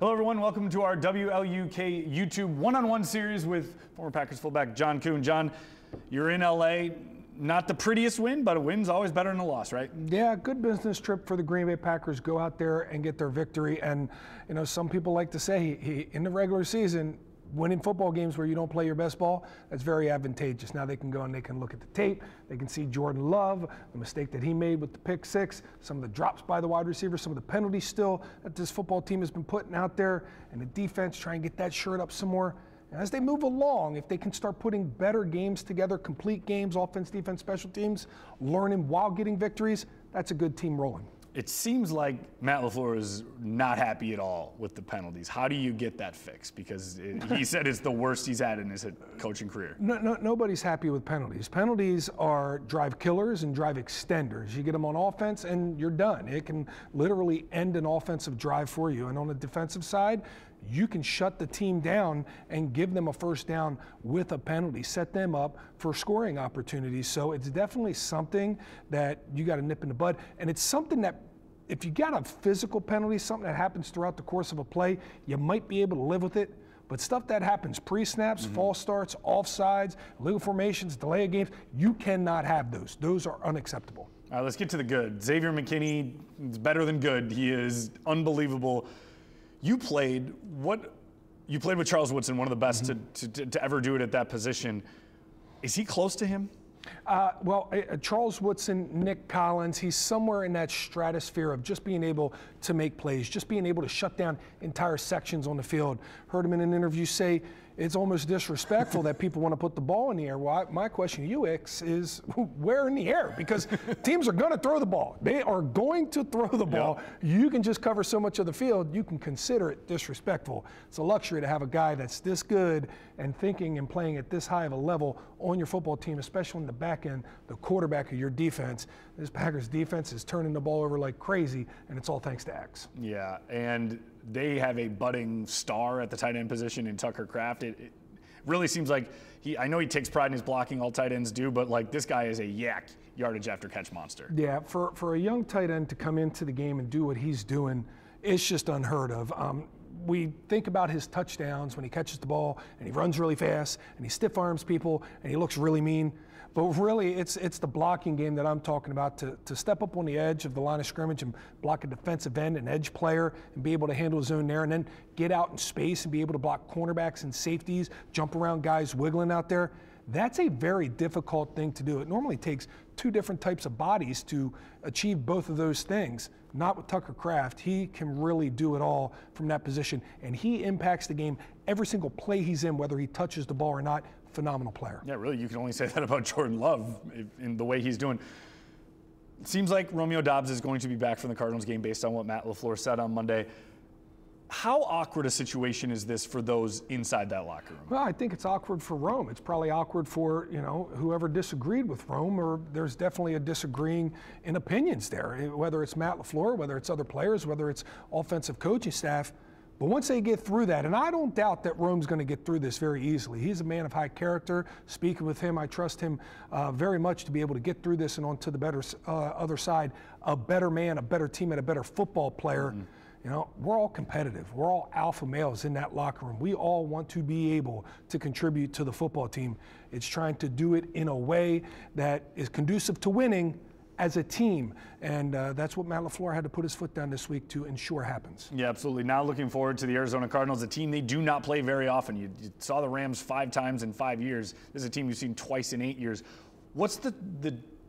Hello, everyone. Welcome to our WLUK YouTube one-on-one series with former Packers fullback John Kuhn. John, you're in LA. Not the prettiest win, but a win's always better than a loss, right? Yeah, good business trip for the Greenbay Packers. Go out there and get their victory. And, you know, some people like to say in the regular season, winning football games where you don't play your best ball, that's very advantageous. Now they can go and they can look at the tape. They can see Jordan Love, the mistake that he made with the pick six, some of the drops by the wide receiver, some of the penalties still that this football team has been putting out there, and the defense try and get that shirt up some more. And as they move along, if they can start putting better games together, complete games, offense, defense, special teams, learning while getting victories, that's a good team rolling. It seems like Matt LaFleur is not happy at all with the penalties. How do you get that fixed? Because he said it's the worst he's had in his coaching career. Nobody's happy with penalties. Penalties are drive killers and drive extenders. You get them on offense and you're done. It can literally end an offensive drive for you. And on the defensive side, you can shut the team down and give them a first down with a penalty, set them up for scoring opportunities. So it's definitely something that you got to nip in the bud. And it's something that if you got a physical penalty, something that happens throughout the course of a play, you might be able to live with it. But stuff that happens, pre-snaps, false starts, offsides, illegal formations, delay of games, you cannot have those. Those are unacceptable. All right, let's get to the good. Xavier McKinney is better than good. He is unbelievable. You played with Charles Woodson, one of the best to ever do it at that position. Is he close to him? Charles Woodson, Nick Collins, he's somewhere in that stratosphere of just being able to make plays, just being able to shut down entire sections on the field. Heard him in an interview say it's almost disrespectful that people want to put the ball in the air. Well, my question to you, Ix, is where in the air? Because teams are going to throw the ball. They are going to throw the ball. Yep. You can just cover so much of the field, you can consider it disrespectful. It's a luxury to have a guy that's this good and thinking and playing at this high of a level on your football team, especially in the back end, the quarterback of your defense. This Packers defense is turning the ball over like crazy, and it's all thanks to X. Yeah, and they have a budding star at the tight end position in Tucker Kraft. It really seems like I know he takes pride in his blocking, all tight ends do, but like this guy is a yardage after catch monster. Yeah, for a young tight end to come into the game and do what he's doing, it's just unheard of. We think about his touchdowns when he catches the ball and he runs really fast and he stiff arms people and he looks really mean. But really, it's the blocking game that I'm talking about, to step up on the edge of the line of scrimmage and block a defensive end, an edge player, and be able to handle his own there, and then get out in space and be able to block cornerbacks and safeties, jump around guys wiggling out there. That's a very difficult thing to do. It normally takes two different types of bodies to achieve both of those things. Not with Tucker Kraft. He can really do it all from that position, and he impacts the game every single play he's in, whether he touches the ball or not. Phenomenal player. Yeah, really, you can only say that about Jordan Love in the way he's doing. It seems like Romeo Doubs is going to be back from the Cardinals game based on what Matt LaFleur said on Monday. How awkward a situation is this for those inside that locker room? Well, I think it's awkward for Rome. It's probably awkward for, whoever disagreed with Rome, or there's definitely a disagreeing in opinions there, whether it's Matt LaFleur, whether it's other players, whether it's offensive coaching staff. But once they get through that, and I don't doubt that Rome's going to get through this very easily. He's a man of high character. Speaking with him, I trust him very much to be able to get through this and on to the better other side, a better man, a better team, and a better football player. You know, we're all competitive. We're all alpha males in that locker room. We all want to be able to contribute to the football team. It's trying to do it in a way that is conducive to winning as a team, and that's what Matt LaFleur had to put his foot down this week to ensure happens. Yeah, absolutely. Now looking forward to the Arizona Cardinals, a team they do not play very often. You saw the Rams 5 times in 5 years. This is a team you've seen twice in 8 years. What's the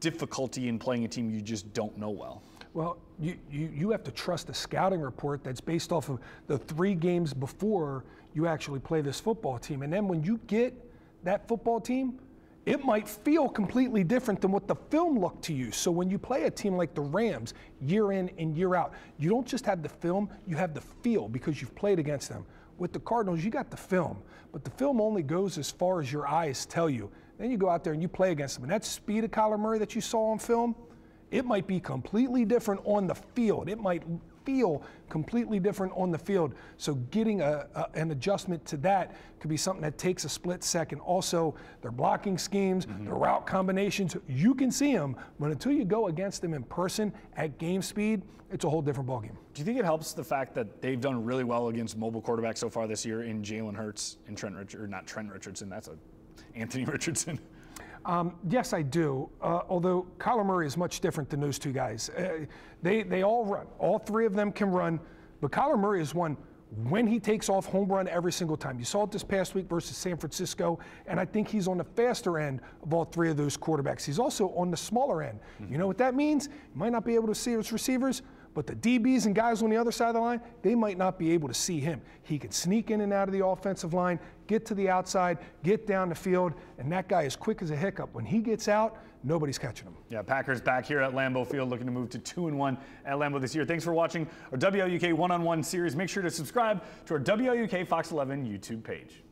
difficulty in playing a team you just don't know well? Well, you have to trust a scouting report that's based off of the 3 games before you actually play this football team. And then when you get that football team, it might feel completely different than what the film looked to you. So when you play a team like the Rams year in and year out, you don't just have the film, you have the feel because you've played against them. With the Cardinals, you got the film, but the film only goes as far as your eyes tell you. Then you go out there and you play against them. And that speed of Kyler Murray that you saw on film, it might be completely different on the field. It might feel completely different on the field. So getting an adjustment to that could be something that takes a split second. Also, their blocking schemes, their route combinations, you can see them, but until you go against them in person at game speed, it's a whole different ballgame. Do you think it helps the fact that they've done really well against mobile quarterbacks so far this year in Jalen Hurts and not Trent Richardson, that's Anthony Richardson? Yes, I do. Although Kyler Murray is much different than those two guys. They all run. All three of them can run. But Kyler Murray is one, when he takes off, home run every single time. You saw it this past week versus San Francisco, and I think he's on the faster end of all three of those quarterbacks. He's also on the smaller end. You know what that means? You might not be able to see his receivers, but the DBs and guys on the other side of the line, they might not be able to see him. He can sneak in and out of the offensive line, get to the outside, get down the field, and that guy is quick as a hiccup. When he gets out, nobody's catching him. Yeah, Packers back here at Lambeau Field looking to move to 2-1 at Lambeau this year. Thanks for watching our WLUK one-on-one series. Make sure to subscribe to our WLUK Fox 11 YouTube page.